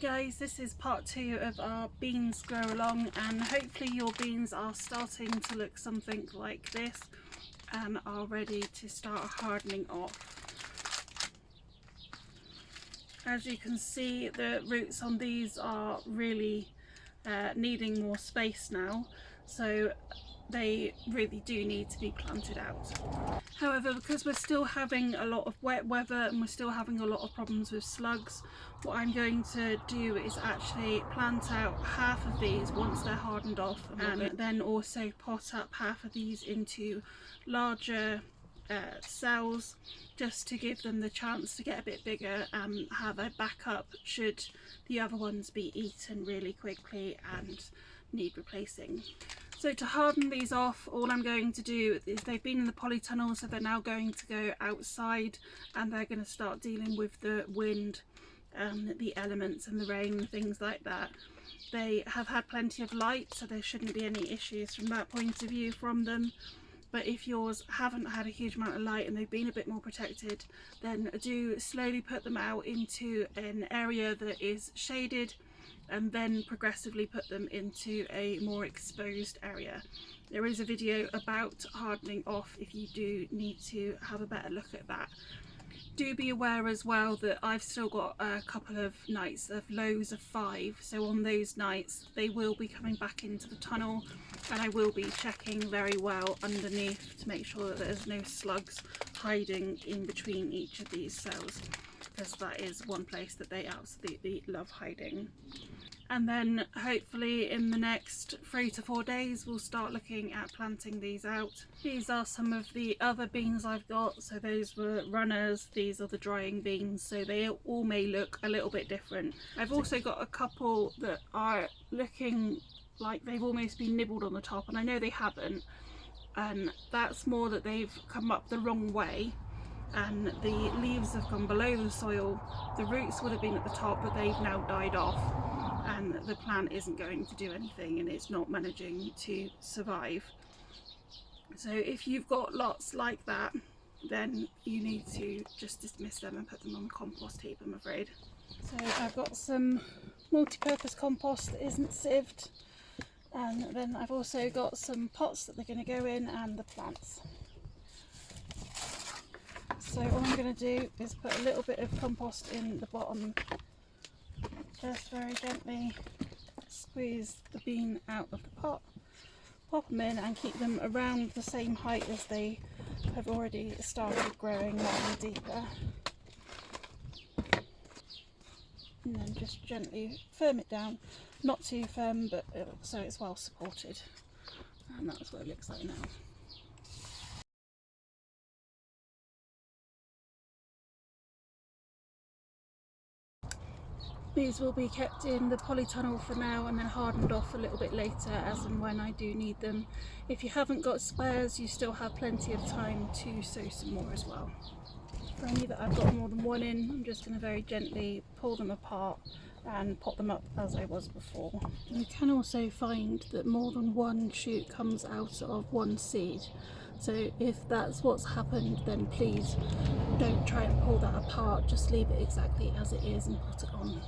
guys, this is part 2 of our beans grow along, and hopefully your beans are starting to look something like this and are ready to start hardening off. As you can see, the roots on these are really needing more space now, so they really do need to be planted out. However, because we're still having a lot of wet weather and we're still having a lot of problems with slugs, what I'm going to do is actually plant out half of these once they're hardened off, and then also pot up half of these into larger cells, just to give them the chance to get a bit bigger and have a backup should the other ones be eaten really quickly and need replacing. So to harden these off, all I'm going to do is, they've been in the polytunnel, so they're now going to go outside and they're going to start dealing with the wind and the elements and the rain and things like that. They have had plenty of light, so there shouldn't be any issues from that point of view from them. But if yours haven't had a huge amount of light and they've been a bit more protected, then do slowly put them out into an area that is shaded, and then progressively put them into a more exposed area. There is a video about hardening off if you do need to have a better look at that. Do be aware as well that I've still got a couple of nights of lows of 5, so on those nights they will be coming back into the tunnel, and I will be checking very well underneath to make sure that there's no slugs hiding in between each of these cells, because that is one place that they absolutely love hiding. And then hopefully in the next 3 to 4 days we'll start looking at planting these out. These are some of the other beans I've got, so those were runners, these are the drying beans, so they all may look a little bit different. I've also got a couple that are looking like they've almost been nibbled on the top, and I know they haven't, and that's more that they've come up the wrong way and the leaves have gone below the soil. The roots would have been at the top, but they've now died off, and the plant isn't going to do anything and it's not managing to survive. So if you've got lots like that, then you need to just dismiss them and put them on the compost heap, I'm afraid. So I've got some multi-purpose compost that isn't sieved, and then I've also got some pots that they're going to go in and the plants. So all I'm going to do is put a little bit of compost in the bottom, just very gently squeeze the bean out of the pot, pop them in and keep them around the same height as they have already started growing slightly deeper. And then just gently firm it down, not too firm, but so it's well supported. And that's what it looks like now. These will be kept in the polytunnel for now and then hardened off a little bit later as and when I do need them. If you haven't got spares, you still have plenty of time to sow some more as well. For any that I've got more than one in, I'm just going to very gently pull them apart and pot them up as I was before. You can also find that more than one shoot comes out of one seed. So if that's what's happened, then please don't try and pull that apart, just leave it exactly as it is and put it on.